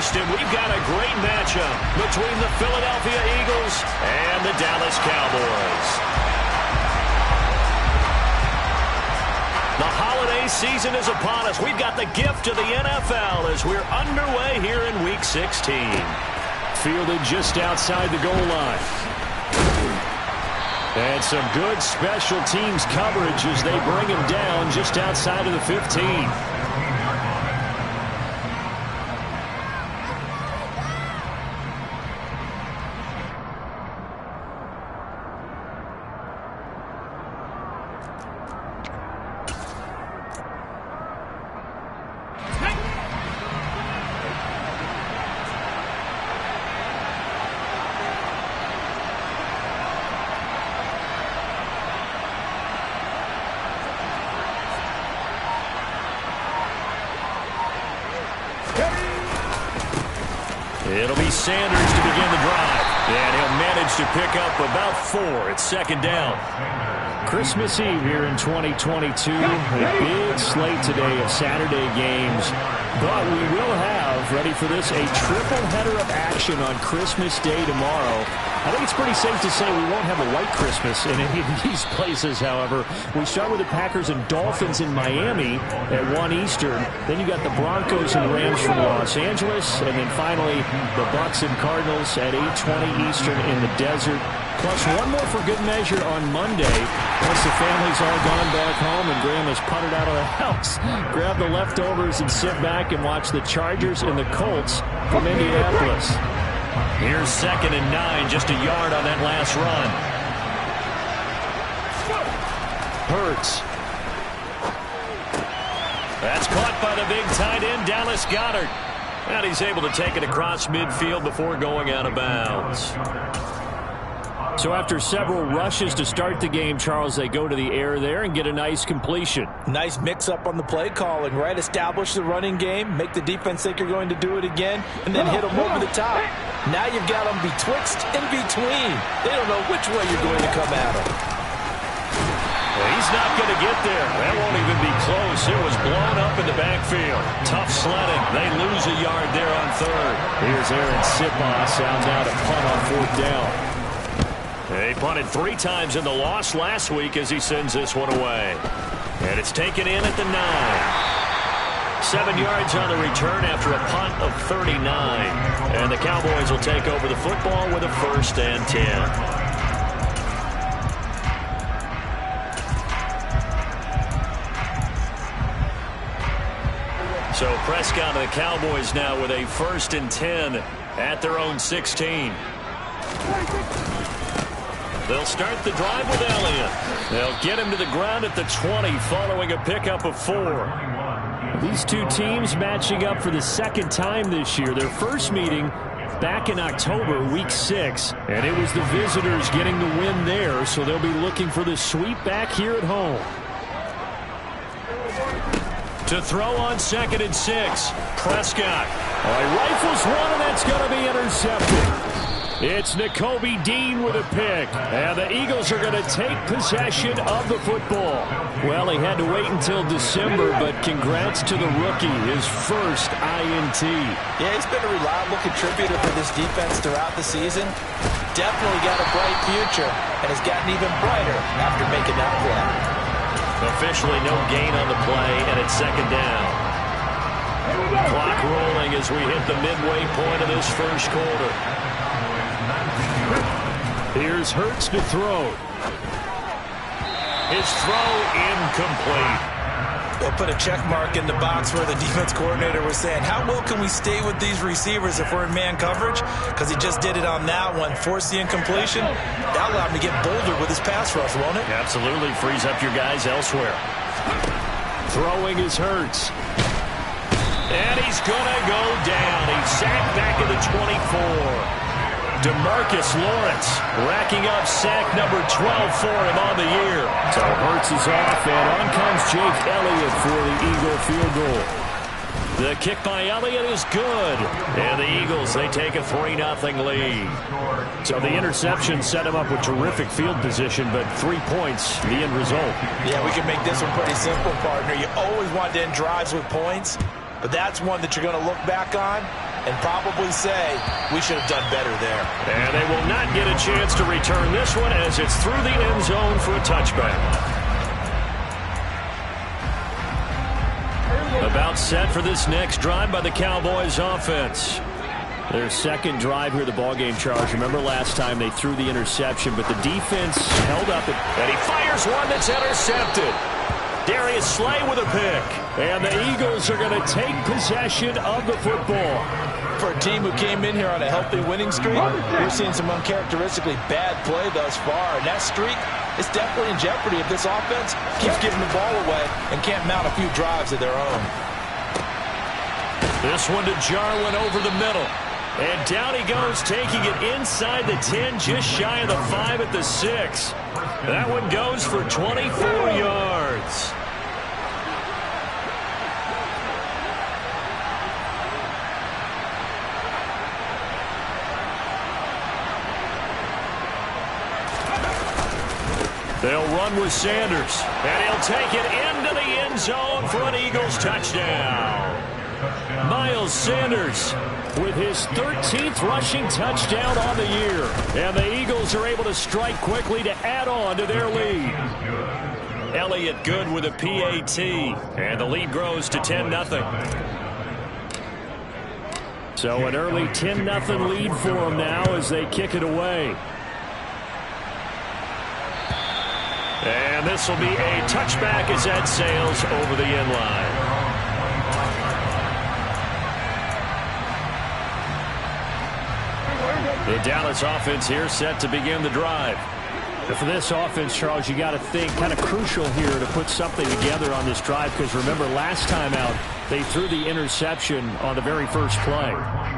Houston, we've got a great matchup between the Philadelphia Eagles and the Dallas Cowboys. The holiday season is upon us. We've got the gift of the NFL as we're underway here in Week 16. Fielded just outside the goal line. And some good special teams coverage as they bring him down just outside of the 15. It'll be Sanders to begin the drive. And he'll manage to pick up about 4. It's second down. Christmas Eve here in 2022. A big slate today of Saturday games. But we will have, ready for this, a triple header of action on Christmas Day tomorrow. I think it's pretty safe to say we won't have a white Christmas in any of these places, however. We start with the Packers and Dolphins in Miami at 1 Eastern. Then you got the Broncos and Rams from Los Angeles. And then finally, the Bucs and Cardinals at 8:20 Eastern in the desert. Plus one more for good measure on Monday. Once the family's all gone back home and Graham has putted out of the house, grab the leftovers and sit back and watch the Chargers and the Colts from Indianapolis. Here's 2nd and 9, just a yard on that last run. Hurts. That's caught by the big tight end, Dallas Goedert. And he's able to take it across midfield before going out of bounds. So after several rushes to start the game, Charles, they go to the air there and get a nice completion. Nice mix-up on the play calling, right? Establish the running game, make the defense think you're going to do it again, and then hit them over the top. Now you've got them betwixt and between. They don't know which way you're going to come at them. Well, he's not going to get there. That won't even be close. It was blown up in the backfield. Tough sledding. They lose a yard there on 3rd. Here's Aaron Sipos out now to punt on 4th down. They punted 3 times in the loss last week as he sends this one away. And it's taken in at the 9. 7 yards on the return after a punt of 39. And the Cowboys will take over the football with a 1st and 10. So Prescott and the Cowboys now with a 1st and 10 at their own 16. They'll start the drive with Elliott. They'll get him to the ground at the 20 following a pickup of 4. These two teams matching up for the 2nd time this year. Their first meeting back in October, Week 6. And it was the visitors getting the win there, so they'll be looking for the sweep back here at home. To throw on 2nd and 6. Prescott. He rifles one, and that's going to be intercepted. It's Nakobe Dean with a pick, and the Eagles are going to take possession of the football. Well, he had to wait until December, but congrats to the rookie, his first INT. Yeah, he's been a reliable contributor for this defense throughout the season. Definitely got a bright future, and has gotten even brighter after making that play. Officially no gain on the play, and it's 2nd down. Clock rolling as we hit the midway point of this first quarter. Here's Hurts to throw. His throw incomplete. They'll put a check mark in the box where the defense coordinator was saying, how well can we stay with these receivers if we're in man coverage? Because he just did it on that one. Force the incompletion. That'll allow him to get bolder with his pass rush, won't it? Absolutely. Frees up your guys elsewhere. Throwing is Hurts. And he's going to go down. He's sacked back at the 24. DeMarcus Lawrence racking up sack number 12 for him on the year. So Hurts is off, and on comes Jake Elliott for the Eagle field goal. The kick by Elliott is good. And the Eagles, they take a 3-0 lead. So the interception set him up with terrific field position, but 3 points, the end result. Yeah, we can make this one pretty simple, partner. You always want to end drives with points, but that's one that you're going to look back on and probably say we should have done better there. And they will not get a chance to return this one as it's through the end zone for a touchback. About set for this next drive by the Cowboys offense. Their second drive here, the ballgame, Charles. Remember last time they threw the interception, but the defense held up. And he fires one that's intercepted. Darius Slay with a pick. And the Eagles are going to take possession of the football. For a team who came in here on a healthy winning streak, we're seeing some uncharacteristically bad play thus far. And that streak is definitely in jeopardy if this offense keeps giving the ball away and can't mount a few drives of their own. This one to Jarwin over the middle. And down he goes, taking it inside the 10, just shy of the 5 at the 6. That one goes for 24 yards. They'll run with Sanders, and he'll take it into the end zone for an Eagles touchdown. Miles Sanders with his 13th rushing touchdown on the year. And the Eagles are able to strike quickly to add on to their lead. Elliott good with a PAT. And the lead grows to 10-0. So an early 10-0 lead for them now as they kick it away. And this will be a touchback as that sails over the end line. The Dallas offense here set to begin the drive. But for this offense, Charles, you got to think kind of crucial here to put something together on this drive, because remember last time out they threw the interception on the very first play.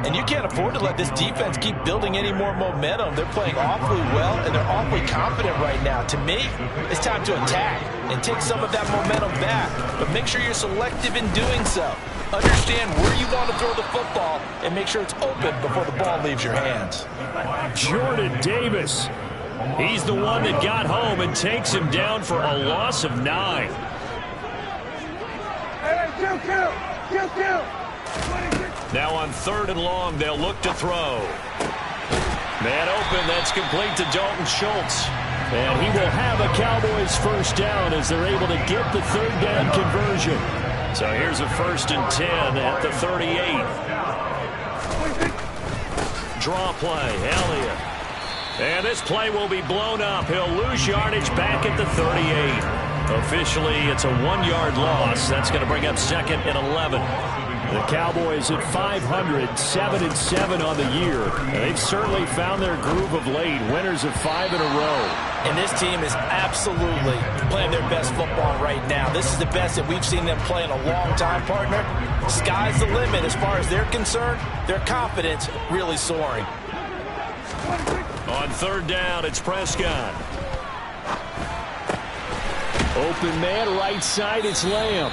And you can't afford to let this defense keep building any more momentum. They're playing awfully well, and they're awfully confident right now. To me, it's time to attack and take some of that momentum back. But make sure you're selective in doing so. Understand where you want to throw the football and make sure it's open before the ball leaves your hands. Jordan Davis. He's the one that got home and takes him down for a loss of 9. Now on 3rd and long, they'll look to throw. Man open, that's complete to Dalton Schultz. And he will have a Cowboys first down as they're able to get the 3rd down conversion. So here's a 1st and 10 at the 38. Draw play, Elliott. And this play will be blown up. He'll lose yardage back at the 38. Officially, it's a 1-yard loss. That's going to bring up 2nd and 11. The Cowboys at 500, 7-7 on the year. They've certainly found their groove of late. Winners of 5 in a row. And this team is absolutely playing their best football right now. This is the best that we've seen them play in a long time, partner. Sky's the limit as far as they're concerned. Their confidence really soaring. On 3rd down, it's Prescott. Open man, right side, it's Lamb.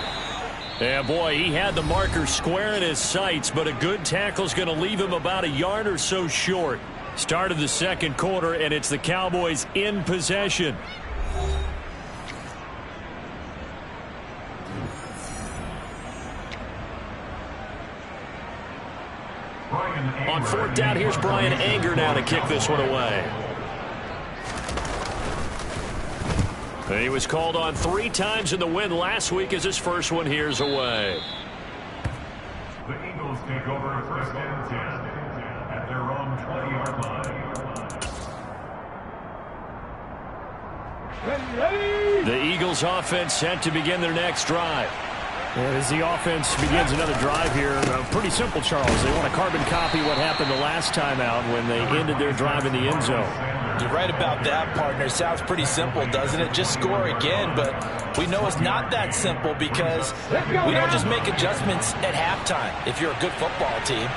Yeah, boy, he had the marker square in his sights, but a good tackle's going to leave him about a yard or so short. Start of the 2nd quarter, and it's the Cowboys in possession. On 4th down, here's Brian Anger now to kick this one away. He was called on 3 times in the win last week as his first one here's away. The Eagles take over 1st and 10 at their own 20-yard line. The Eagles offense set to begin their next drive. As the offense begins another drive here, pretty simple, Charles. They want to carbon copy what happened the last time out when they ended their drive in the end zone. You're right about that, partner. Sounds pretty simple, doesn't it? Just score again, but we know it's not that simple because we don't just make adjustments at halftime if you're a good football team.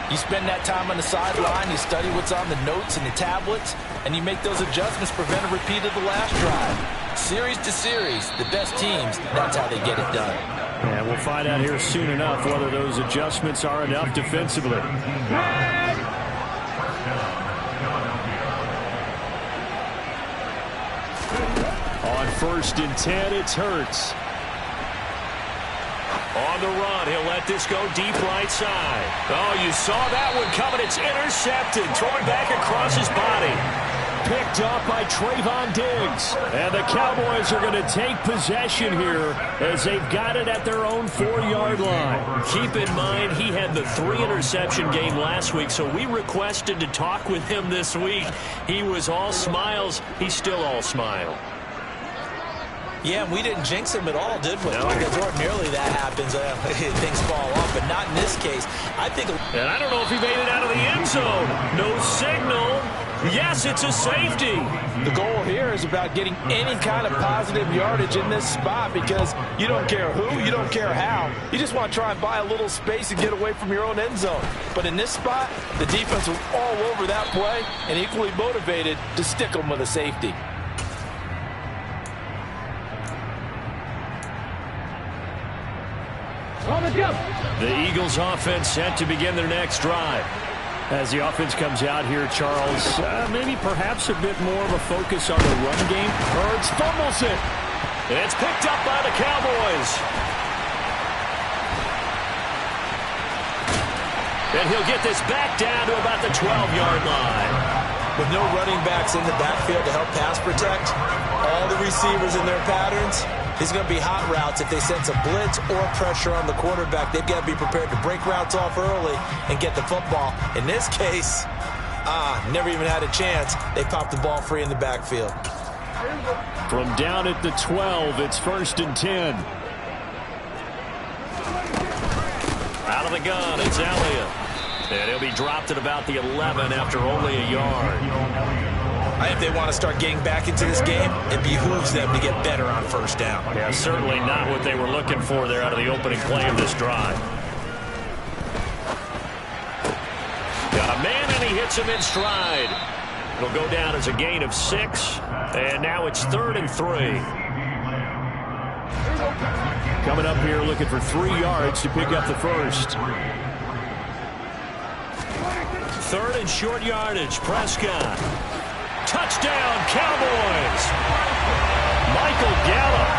You spend that time on the sideline, you study what's on the notes and the tablets, and you make those adjustments, prevent a repeat of the last drive. Series to series, the best teams, that's how they get it done. And we'll find out here soon enough whether those adjustments are enough defensively. On 1st and 10, it's Hurts. On the run, he'll let this go deep right side. Oh, you saw that one coming. It's intercepted. Throwing back across his body. Picked up by Trayvon Diggs. And the Cowboys are going to take possession here as they've got it at their own 4-yard line. Keep in mind, he had the 3-interception game last week, so we requested to talk with him this week. He was all smiles. He's still all smile. Yeah, we didn't jinx him at all, did we? No. Because ordinarily that happens. Things fall off, but not in this case. I think. And I don't know if he made it out of the end zone. No signal. Yes, it's a safety. The goal here is about getting any kind of positive yardage in this spot because you don't care who, you don't care how. You just want to try and buy a little space and get away from your own end zone. But in this spot, the defense was all over that play and equally motivated to stick them with a safety. The Eagles offense set to begin their next drive. As the offense comes out here, Charles, maybe perhaps a bit more of a focus on the run game. Hurts fumbles it. It's picked up by the Cowboys. And he'll get this back down to about the 12-yard line. With no running backs in the backfield to help pass protect, all the receivers in their patterns, these are going to be hot routes. If they sense a blitz or pressure on the quarterback, they've got to be prepared to break routes off early and get the football. In this case, never even had a chance. They popped the ball free in the backfield. From down at the 12, it's 1st and 10. Out of the gun, it's Elliott. And he'll be dropped at about the 11 after only a yard. If they want to start getting back into this game, it behooves them to get better on first down. Yeah, certainly not what they were looking for there out of the opening play of this drive. Got a man, and he hits him in stride. It'll go down as a gain of 6, and now it's 3rd and 3. Coming up here looking for 3 yards to pick up the first. 3rd and short yardage, Prescott. Touchdown, Cowboys! Michael Gallup,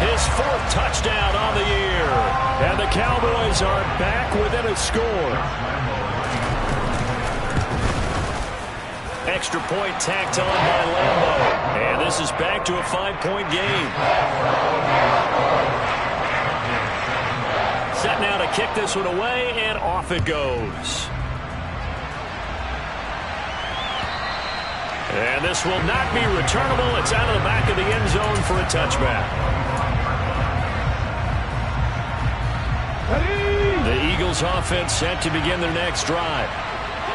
his 4th touchdown on the year. And the Cowboys are back within a score. Extra point tacked on by Lambo. And this is back to a 5-point game. Set now to kick this one away, and off it goes. And this will not be returnable. It's out of the back of the end zone for a touchback. The Eagles offense set to begin their next drive.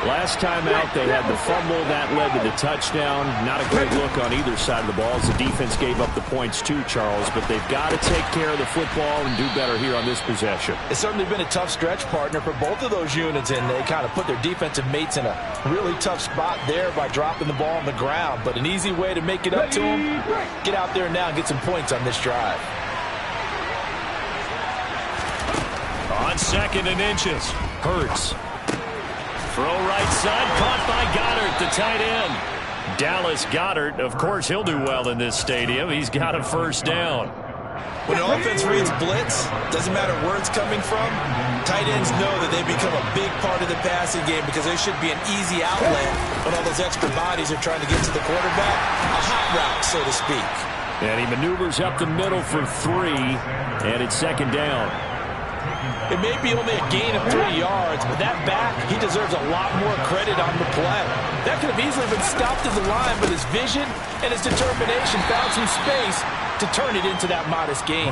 Last time out, they had the fumble. That led to the touchdown. Not a great look on either side of the ball as the defense gave up the points too, Charles. But they've got to take care of the football and do better here on this possession. It's certainly been a tough stretch, partner, for both of those units, and they kind of put their defensive mates in a really tough spot there by dropping the ball on the ground. But an easy way to make it up to them, get out there now and get some points on this drive. On 2nd and inches, Hurts. Throw right side, caught by Goddard, the tight end. Dallas Goedert, of course, he'll do well in this stadium. He's got a first down. When an offense reads blitz, doesn't matter where it's coming from, tight ends know that they become a big part of the passing game because they should be an easy outlet when all those extra bodies are trying to get to the quarterback. A hot route, so to speak. And he maneuvers up the middle for 3, and it's 2nd down. It may be only a gain of 3 yards, but that back, he deserves a lot more credit on the play. That could have easily been stopped at the line, but his vision and his determination found some space to turn it into that modest gain.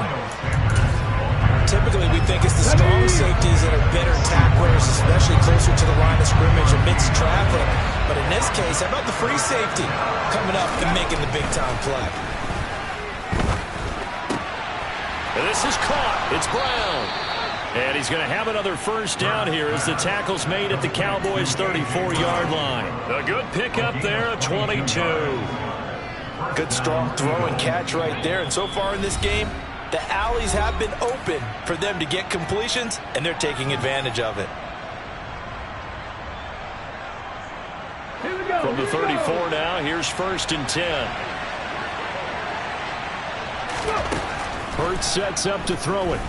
Typically, we think it's the strong safeties that are better tacklers, especially closer to the line of scrimmage amidst traffic. But in this case, how about the free safety coming up and making the big-time play? And this is caught. It's Brown. And he's going to have another first down here as the tackle's made at the Cowboys' 34-yard line. A good pickup there, a 22. Good strong throw and catch right there. And so far in this game, the alleys have been open for them to get completions, and they're taking advantage of it. From the 34 now, here's 1st and 10. Hurts sets up to throw it.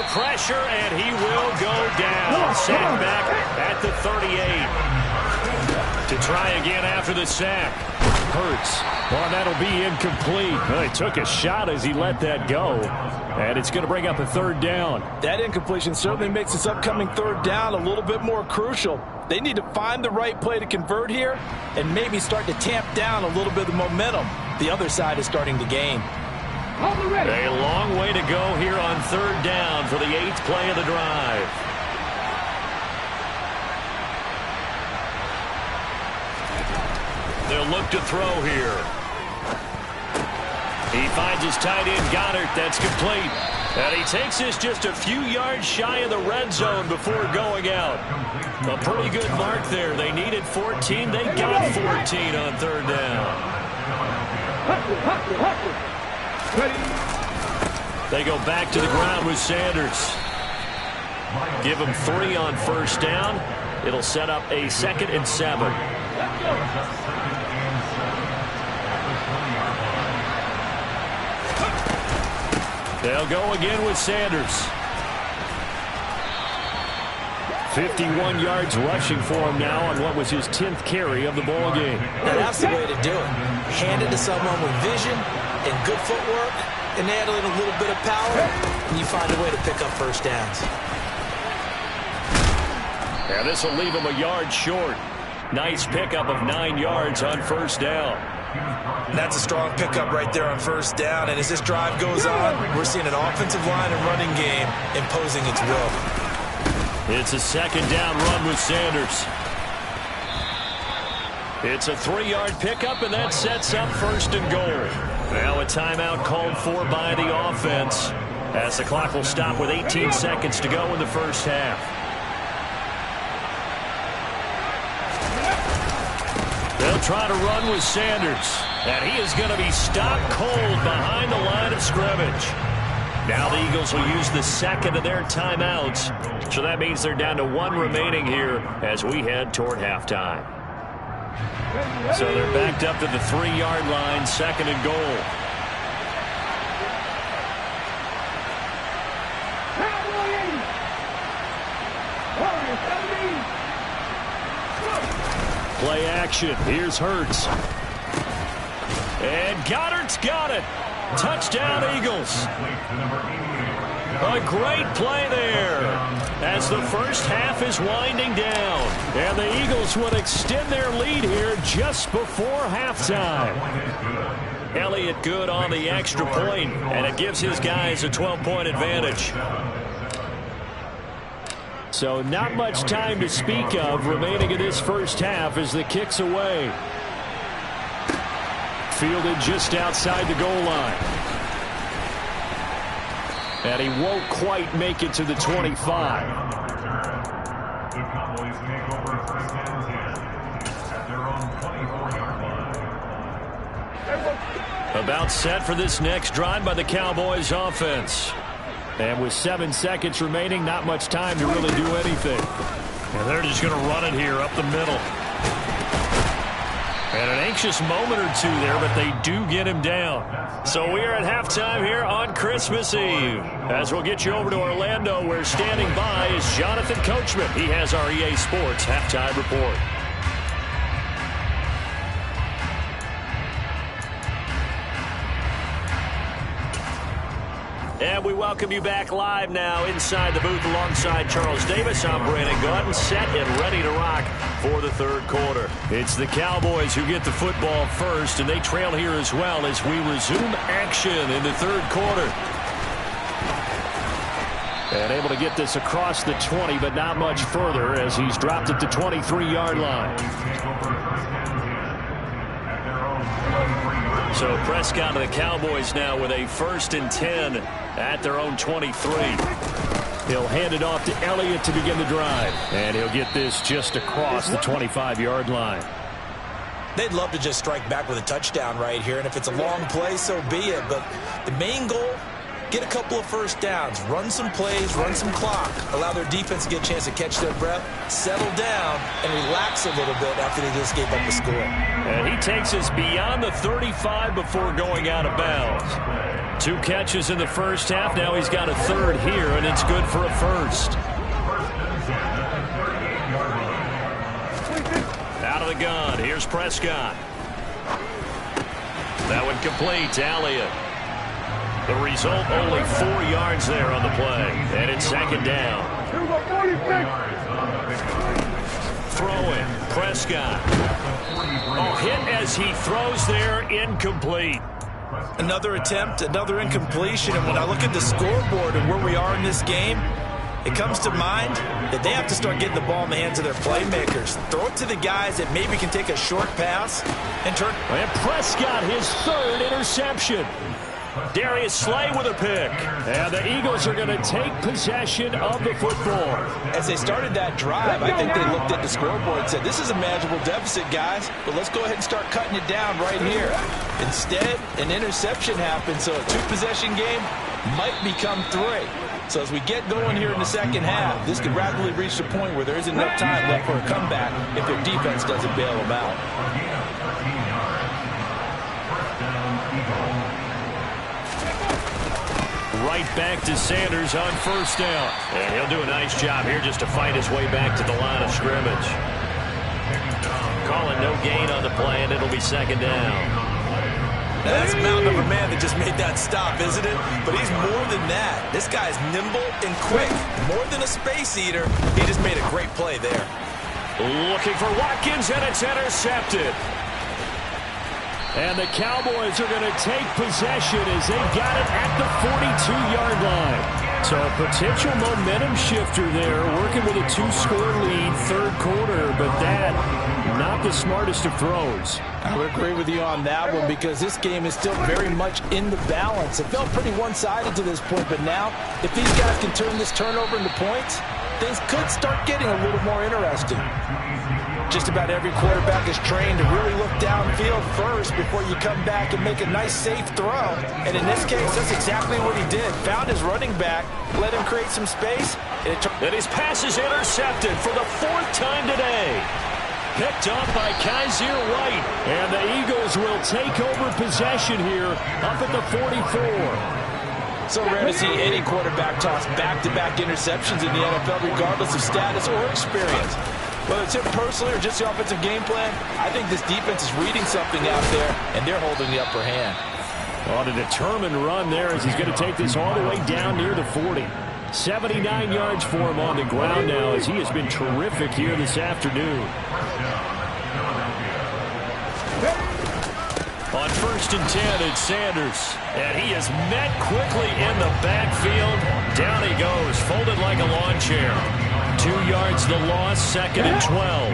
pressure, and he will go down. Sacked back at the 38. To try again after the sack. Hurts. Well, that'll be incomplete. Well, he took a shot as he let that go. And it's going to bring up a third down. That incompletion certainly makes this upcoming third down a little bit more crucial. They need to find the right play to convert here and maybe start to tamp down a little bit of the momentum the other side is starting to gain. A long way to go here on third down for the 8th play of the drive. They'll look to throw here. He finds his tight end, Goddard. That's complete. And he takes this just a few yards shy of the red zone before going out. A pretty good mark there. They needed 14. They got 14 on third down. They go back to the ground with Sanders. Give him 3 on first down. It'll set up a 2nd and 7. They'll go again with Sanders. 51 yards rushing for him now on what was his 10th carry of the ball game. Now that's the way to do it. Hand it to someone with vision and good footwork, and add in a little bit of power, and you find a way to pick up first downs. And this will leave him a yard short. Nice pickup of 9 yards on first down. That's a strong pickup right there on first down. And as this drive goes on, we're seeing an offensive line and running game imposing its will. It's a 2nd down run with Sanders. It's a 3-yard pickup, and that sets up 1st and goal. Now a timeout called for by the offense, as the clock will stop with 18 seconds to go in the first half. They'll try to run with Sanders, and he is going to be stopped cold behind the line of scrimmage. Now the Eagles will use the 2nd of their timeouts, so that means they're down to 1 remaining here as we head toward halftime. So they're backed up to the 3-yard line, 2nd and goal. Play action. Here's Hurts. And Goddard's got it. Touchdown, Eagles. A great play there as the first half is winding down. And the Eagles would extend their lead here just before halftime. Elliott good on the extra point, and it gives his guys a 12-point advantage. So not much time to speak of remaining in this first half as the kick's away. Fielded just outside the goal line. And he won't quite make it to the 25. The Cowboys take over 1st and 10 at their own 24-yard line. About set for this next drive by the Cowboys offense. And with 7 seconds remaining, not much time to really do anything. And they're just going to run it here up the middle. And an anxious moment or two there, but they do get him down. So we are at halftime here on Christmas Eve. As we'll get you over to Orlando, where standing by is Jonathan Coachman. He has our EA Sports halftime report. And we welcome you back live now inside the booth alongside Charles Davis. I'm Brandon Gaudin, set and ready to rock for the third quarter. It's the Cowboys who get the football first, and they trail here as well as we resume action in the third quarter. And able to get this across the 20, but not much further as he's dropped at the 23-yard line. So Prescott and the Cowboys now with a 1st and 10 at their own 23. He'll hand it off to Elliott to begin the drive. And he'll get this just across the 25-yard line. They'd love to just strike back with a touchdown right here, and if it's a long play, so be it. But the main goal, get a couple of first downs, run some plays, run some clock, allow their defense to get a chance to catch their breath, settle down, and relax a little bit after they just gave up a score. And he takes us beyond the 35 before going out of bounds. 2 catches in the first half. Now he's got a third here, and it's good for a first. Out of the gun. Here's Prescott. That one complete to Elliott. The result, only 4 yards there on the play. And it's second down. Throwing. Prescott. Oh, hit as he throws there. Incomplete. Another attempt, another incompletion. And when I look at the scoreboard and where we are in this game, it comes to mind that they have to start getting the ball in the hands of their playmakers. Throw it to the guys that maybe can take a short pass and turn. And Prescott, his 3rd interception. Darius Slay with a pick. And the Eagles are going to take possession of the football. As they started that drive, I think they looked at the scoreboard and said, this is a manageable deficit, guys, but let's go ahead and start cutting it down right here. Instead, an interception happened, so a 2-possession game might become 3. So as we get going here in the second half, this could rapidly reach the point where there isn't enough time left for a comeback if their defense doesn't bail them out. Right back to Sanders on first down. And he'll do a nice job here just to fight his way back to the line of scrimmage. Calling no gain on the play, and it'll be second down. Now, that's a mountain of a man that just made that stop, isn't it? But he's more than that. This guy's nimble and quick. More than a space eater, he just made a great play there. Looking for Watkins, and it's intercepted. And the Cowboys are going to take possession as they got it at the 42-yard line. So a potential momentum shifter there, working with a 2-score lead, 3rd quarter, but that, not the smartest of throws. I would agree with you on that one because this game is still very much in the balance. It felt pretty one-sided to this point, but now, if these guys can turn this turnover into points, things could start getting a little more interesting. Just about every quarterback is trained to really look downfield first before you come back and make a nice, safe throw. And in this case, that's exactly what he did. Found his running back, let him create some space. And his pass is intercepted for the 4th time today. Picked up by Kaiser White. And the Eagles will take over possession here up at the 44. So rare to see any quarterback toss back-to-back interceptions in the NFL, regardless of status or experience. Whether it's him personally or just the offensive game plan, I think this defense is reading something out there, and they're holding the upper hand. On a determined run there as he's going to take this all the way down near the 40. 79 yards for him on the ground now as he has been terrific here this afternoon. On 1st and 10, it's Sanders. And he is met quickly in the backfield. Down he goes, folded like a lawn chair. 2 yards the loss, 2nd and 12.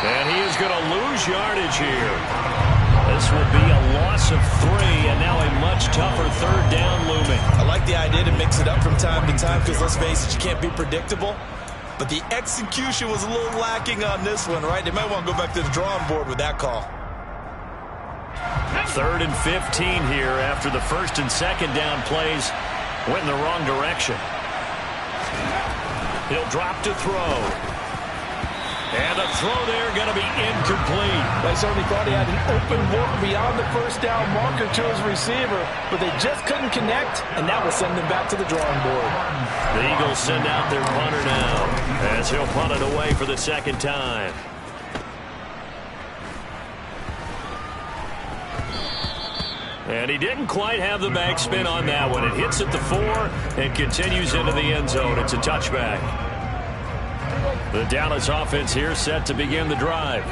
And he is going to lose yardage here. This will be a loss of 3, and now a much tougher 3rd down looming. I like the idea to mix it up from time to time because, let's face it, you can't be predictable. But the execution was a little lacking on this one, right? They might want to go back to the drawing board with that call. 3rd and 15 here after the 1st and 2nd down plays went in the wrong direction. He'll drop to throw. And the throw there going to be incomplete. They certainly thought he had an open look beyond the 1st down marker to his receiver, but they just couldn't connect, and that will send them back to the drawing board. The Eagles send out their punter now as he'll punt it away for the 2nd time. And he didn't quite have the backspin on that one. It hits at the 4 and continues into the end zone. It's a touchback. The Dallas offense here set to begin the drive.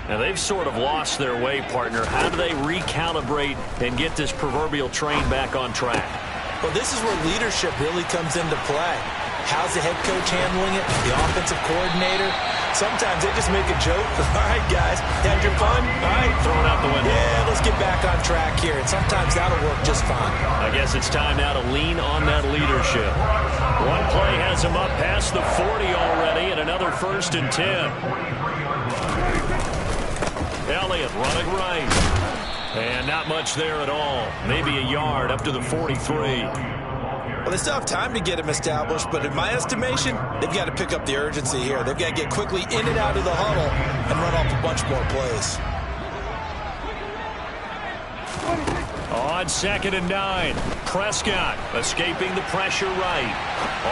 Now, they've sort of lost their way, partner. How do they recalibrate and get this proverbial train back on track? Well, this is where leadership really comes into play. How's the head coach handling it? The offensive coordinator? Sometimes they just make a joke. All right, guys, had your fun? All right, throw it out the window. Yeah, let's get back on track here. And sometimes that'll work just fine. I guess it's time now to lean on that leadership. One play has him up past the 40 already, and another 1st and 10. Elliott running right. And not much there at all. Maybe a yard up to the 43. Well, they still have time to get him established, but in my estimation, they've got to pick up the urgency here. They've got to get quickly in and out of the huddle and run off a bunch more plays. On 2nd and 9, Prescott escaping the pressure right.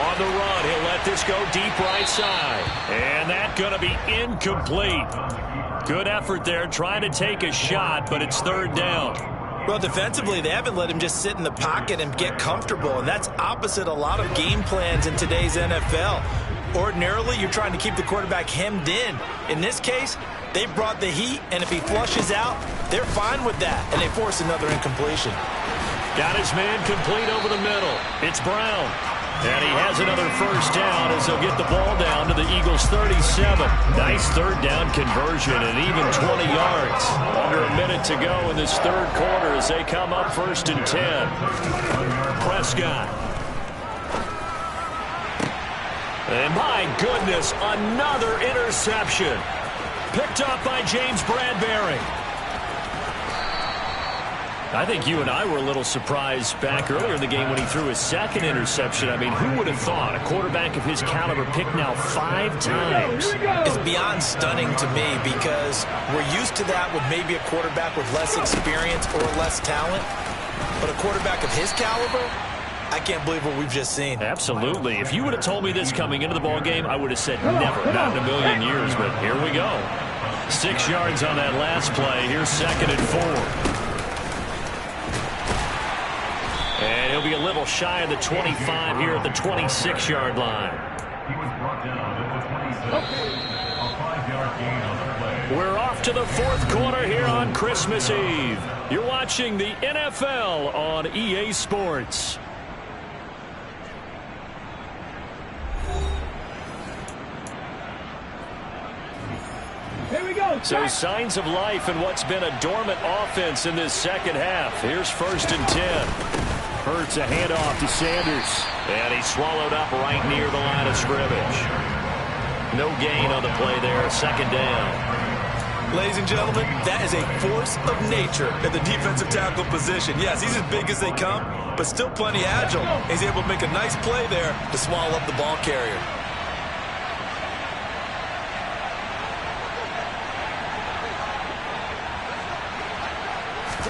On the run, he'll let this go deep right side. And that's going to be incomplete. Good effort there trying to take a shot, but it's 3rd down. Well, defensively, they haven't let him just sit in the pocket and get comfortable, and that's opposite a lot of game plans in today's NFL. Ordinarily, you're trying to keep the quarterback hemmed in. In this case, they brought the heat, and if he flushes out, they're fine with that, and they force another incompletion. Got his man complete over the middle. It's Brown. And he has another 1st down as he'll get the ball down to the Eagles' 37. Nice 3rd down conversion and even 20 yards. Under a minute to go in this 3rd quarter as they come up 1st and 10. Prescott. And my goodness, another interception. Picked up by James Bradbury. I think you and I were a little surprised back earlier in the game when he threw his 2nd interception. I mean, who would have thought a quarterback of his caliber picked now 5 times? It's beyond stunning to me because we're used to that with maybe a quarterback with less experience or less talent. But a quarterback of his caliber, I can't believe what we've just seen. Absolutely. If you would have told me this coming into the ball game, I would have said never, not in a million years. But here we go. 6 yards on that last play. Here's 2nd and 4. And he'll be a little shy of the 25 here at the 26-yard line. He was brought down at the 26. A 5-yard gain on the play. We're off to the 4th quarter here on Christmas Eve. You're watching the NFL on EA Sports. Here we go. So signs of life in what's been a dormant offense in this 2nd half. Here's 1st and 10. Hurts a handoff to Sanders. And he's swallowed up right near the line of scrimmage. No gain on the play there. 2nd down. Ladies and gentlemen, that is a force of nature at the defensive tackle position. Yes, he's as big as they come, but still plenty agile. He's able to make a nice play there to swallow up the ball carrier.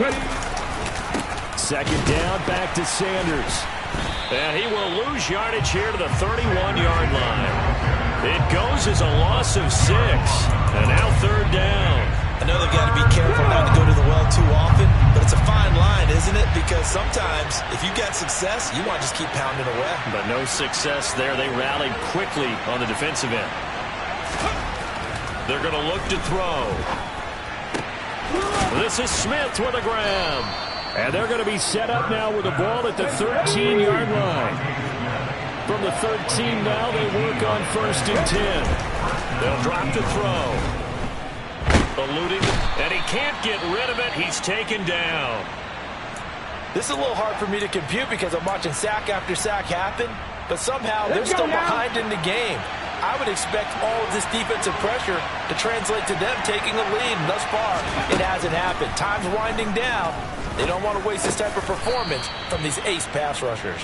Ready. 2nd down, back to Sanders. And he will lose yardage here to the 31-yard line. It goes as a loss of 6. And now 3rd down. I know they've got to be careful not to go to the well too often, but it's a fine line, isn't it? Because sometimes if you got success, you want to just keep pounding away. But no success there. They rallied quickly on the defensive end. They're going to look to throw. This is Smith with a grab. And they're going to be set up now with the ball at the 13-yard line. From the 13 now, they work on 1st and 10. They'll drop to throw. Eluding, and he can't get rid of it. He's taken down. This is a little hard for me to compute because I'm watching sack after sack happen, but somehow they're still behind in the game. I would expect all of this defensive pressure to translate to them taking a lead, and thus far, it hasn't happened. Time's winding down. They don't want to waste this type of performance from these ace pass rushers.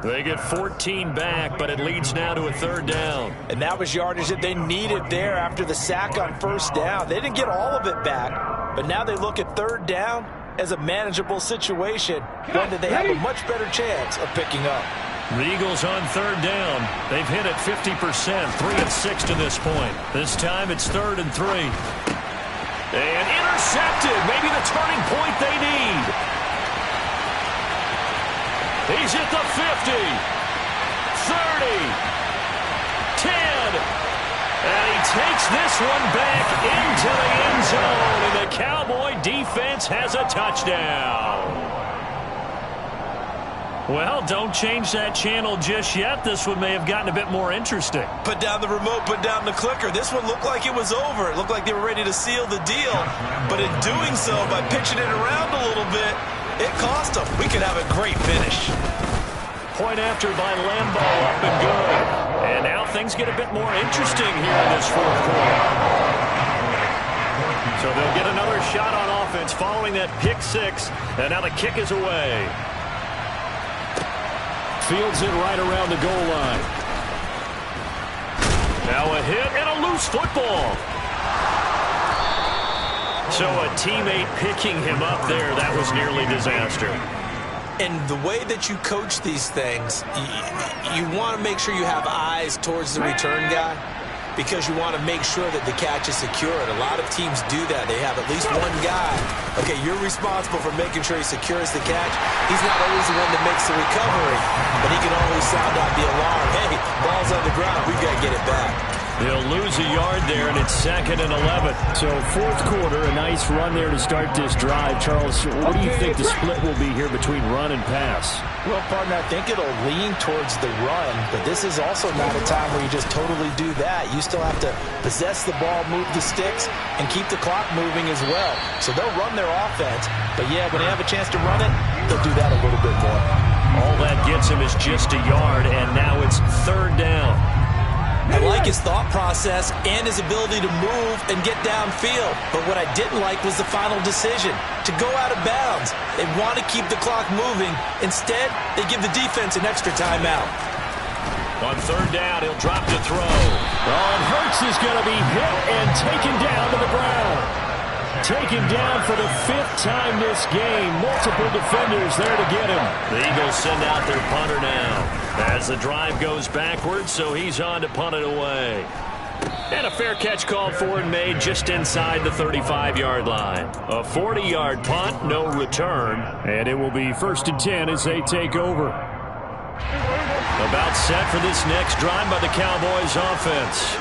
They get 14 back, but it leads now to a 3rd down. And that was yardage that they needed there after the sack on 1st down. They didn't get all of it back, but now they look at 3rd down as a manageable situation, one that they have a much better chance of picking up. The Eagles on 3rd down. They've hit it 50%, 3 of 6 to this point. This time it's 3rd and 3. And intercepted, maybe the turning point they need. He's at the 50, 30, 10, and he takes this one back into the end zone, and the Cowboy defense has a touchdown. Well, don't change that channel just yet. This one may have gotten a bit more interesting. Put down the remote, put down the clicker. This one looked like it was over. It looked like they were ready to seal the deal. But in doing so, by pitching it around a little bit, it cost them. We could have a great finish. Point after by Lambeau, up and good. And now things get a bit more interesting here in this 4th quarter. So they'll get another shot on offense following that pick six. And now the kick is away. Fields it right around the goal line. Now a hit and a loose football. So a teammate picking him up there, that was nearly disaster. And the way that you coach these things, you want to make sure you have eyes towards the return guy because you want to make sure that the catch is secured. A lot of teams do that. They have at least one guy. Okay, you're responsible for making sure he secures the catch. He's not always the one that makes the recovery, but he can always sound out the alarm. Hey, ball's on the ground. We've got to get it back. He'll lose a yard there, and it's 2nd and 11. So fourth quarter, a nice run there to start this drive. Charles, what do you think the split will be here between run and pass? Well, partner, I think it'll lean towards the run, but this is also not a time where you just totally do that. You still have to possess the ball, move the sticks, and keep the clock moving as well. So they'll run their offense, but yeah, when they have a chance to run it, they'll do that a little bit more. All that gets him is just a yard, and now it's 3rd down. I like his thought process and his ability to move and get downfield. But what I didn't like was the final decision, to go out of bounds. They want to keep the clock moving. Instead, they give the defense an extra timeout. On 3rd down, he'll drop to throw. And Hurts is going to be hit and taken down to the ground. Taken down for the 5th time this game. Multiple defenders there to get him. The Eagles send out their punter now as the drive goes backwards, so he's on to punt it away. And a fair catch called for and made just inside the 35-yard line. A 40-yard punt, no return. And it will be 1st and 10 as they take over. About set for this next drive by the Cowboys offense.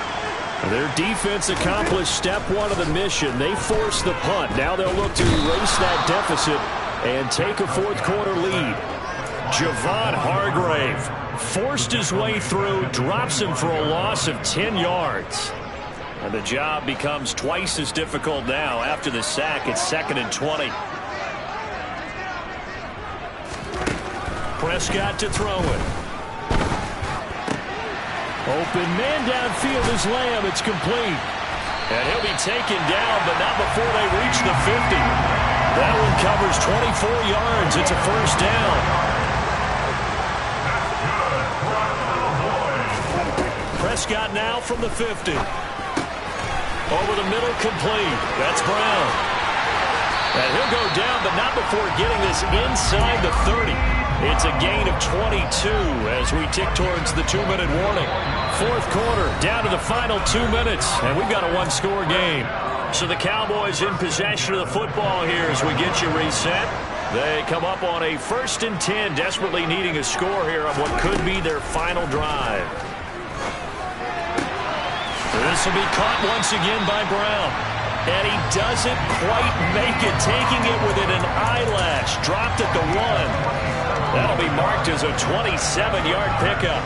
Their defense accomplished step one of the mission. They forced the punt. Now they'll look to erase that deficit and take a fourth quarter lead. Javon Hargrave forced his way through, drops him for a loss of 10 yards. And the job becomes twice as difficult now after the sack. It's 2nd and 20. Prescott to throw it. Open man downfield is Lamb. It's complete. And he'll be taken down, but not before they reach the 50. That one covers 24 yards. It's a 1st down. Prescott now from the 50. Over the middle, complete. That's Brown. And he'll go down, but not before getting this inside the 30. It's a gain of 22 as we tick towards the 2-minute warning. Fourth quarter, down to the final 2 minutes, and we've got a one-score game. So the Cowboys in possession of the football here as we get you reset. They come up on a 1st and 10, desperately needing a score here on what could be their final drive. This will be caught once again by Brown. And he doesn't quite make it, taking it within an eyelash. Dropped at the 1. That'll be marked as a 27-yard pickup.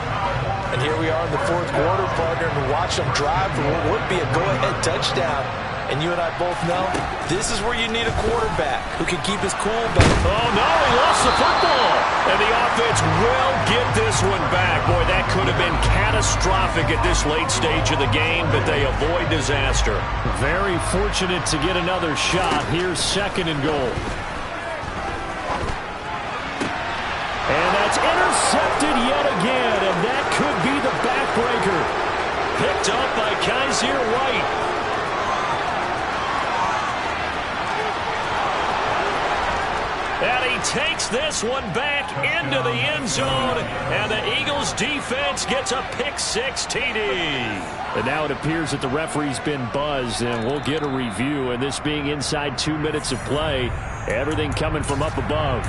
And here we are in the fourth quarter, partner, and watch them drive for what would be a go-ahead touchdown. And you and I both know this is where you need a quarterback who can keep his cool. But oh, no, he lost the football. And the offense will get this one back. Boy, that could have been catastrophic at this late stage of the game, but they avoid disaster. Very fortunate to get another shot. Here's 2nd and goal. And that's intercepted yet again, and that could be the backbreaker. Picked up by Kaiser White. And he takes this one back into the end zone, and the Eagles defense gets a pick-6 TD. And now it appears that the referee's been buzzed, and we'll get a review. And this being inside 2 minutes of play, everything coming from up above.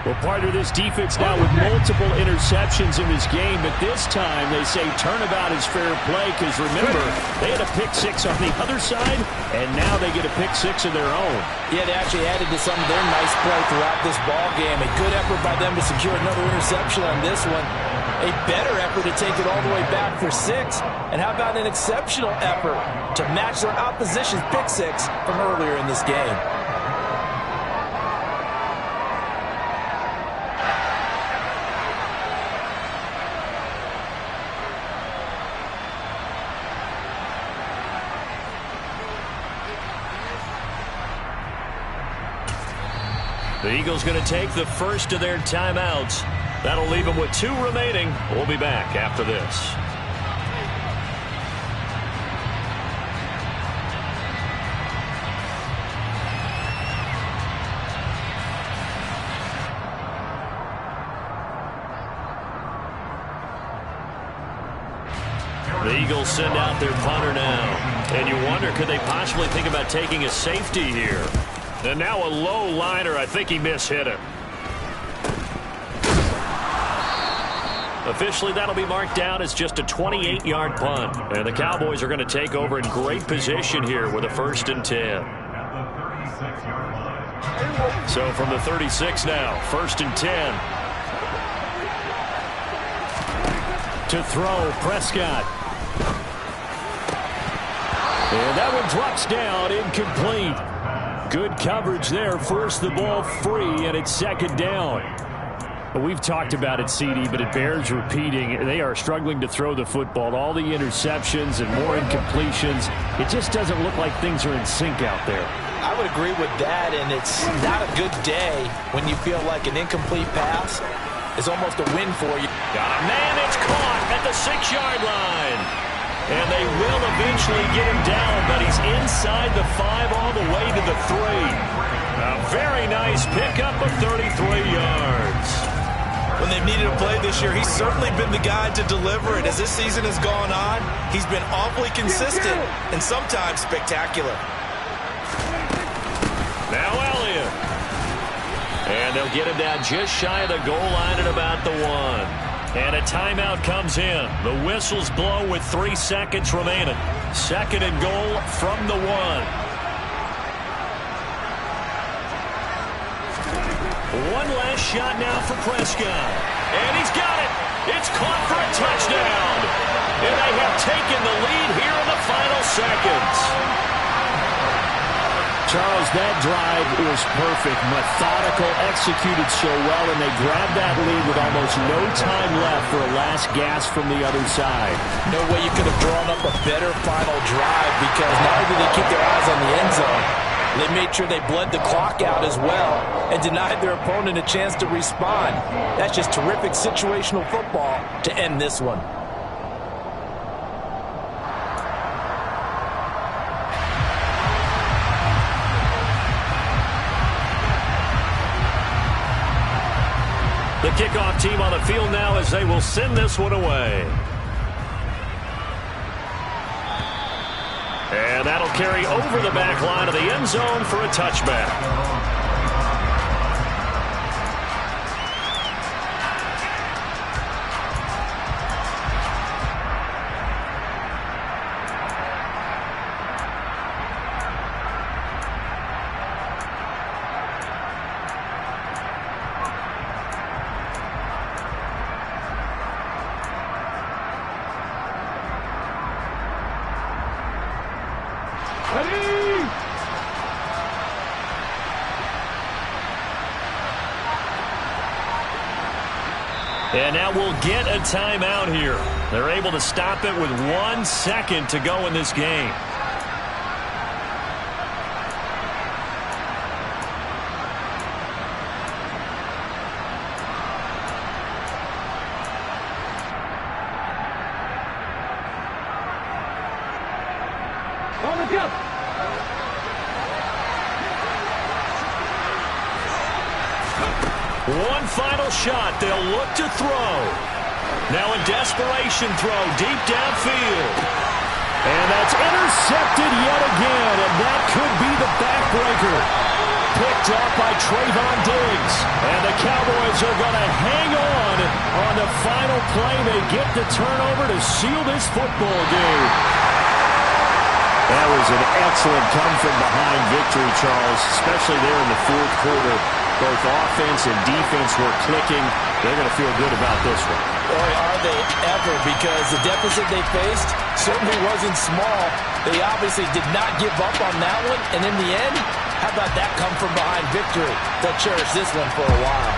Well, partner, this defense now with multiple interceptions in this game, but this time they say turnabout is fair play because, remember, they had a pick-6 on the other side, and now they get a pick-6 of their own. Yeah, they actually added to some of their nice play throughout this ball game. A good effort by them to secure another interception on this one. A better effort to take it all the way back for 6. And how about an exceptional effort to match their opposition's pick-6 from earlier in this game? The Eagles going to take the first of their timeouts. That'll leave them with 2 remaining. We'll be back after this. The Eagles send out their punter now. And you wonder, could they possibly think about taking a safety here? And now a low liner. I think he mishit it. Officially, that'll be marked down as just a 28-yard punt. And the Cowboys are going to take over in great position here with a 1st and 10. So from the 36 now, 1st and 10. To throw, Prescott. And that one drops down, incomplete. Good coverage there, forced the ball free, and it's 2nd down. We've talked about it, CD, but it bears repeating. They are struggling to throw the football. All the interceptions and more incompletions. It just doesn't look like things are in sync out there. I would agree with that, and it's not a good day when you feel like an incomplete pass is almost a win for you. Got a man, it's caught at the 6-yard line. And they will eventually get him down, but he's inside the 5 all the way to the 3. A very nice pickup of 33 yards. When they've needed a play this year, he's certainly been the guy to deliver it. As this season has gone on, he's been awfully consistent and sometimes spectacular. Now Elliott. And they'll get him down just shy of the goal line at about the 1. And a timeout comes in. The whistles blow with 3 seconds remaining. 2nd and goal from the 1. One last shot now for Prescott. And he's got it. It's caught for a touchdown. And they have taken the lead here in the final seconds. Charles, that drive was perfect. Methodical, executed so well, and they grabbed that lead with almost no time left for a last gasp from the other side. No way you could have drawn up a better final drive, because not only did they keep their eyes on the end zone, they made sure they bled the clock out as well and denied their opponent a chance to respond. That's just terrific situational football to end this one. The kickoff team on the field now as they will send this one away. And that'll carry over the back line of the end zone for a touchback. And now we'll get a timeout here. They're able to stop it with 1 second to go in this game. One final shot. They'll look to throw. Now a desperation throw deep downfield. And that's intercepted yet again, and that could be the backbreaker. Picked off by Trayvon Diggs. And the Cowboys are going to hang on the final play. They get the turnover to seal this football game. That was an excellent come-from-behind victory, Charles, especially there in the 4th quarter. Both offense and defense were clicking. They're going to feel good about this one. Boy, are they ever, because the deficit they faced certainly wasn't small. They obviously did not give up on that one, and in the end, how about that come-from-behind victory? They'll cherish this one for a while.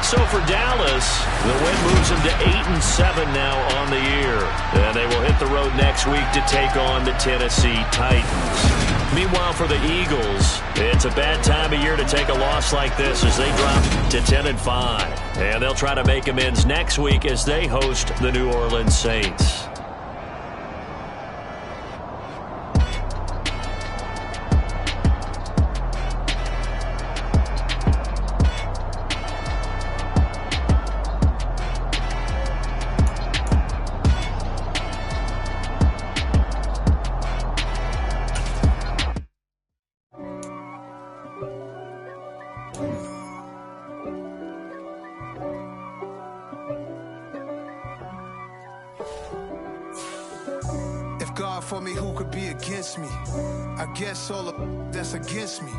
So for Dallas, the win moves them to 8-7 now on the year. And they will hit hit the road next week to take on the Tennessee Titans. Meanwhile, for the Eagles, it's a bad time of year to take a loss like this as they drop to 10-5. And they'll try to make amends next week as they host the New Orleans Saints. God for me, who could be against me? I guess all of that's against me.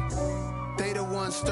They the ones stir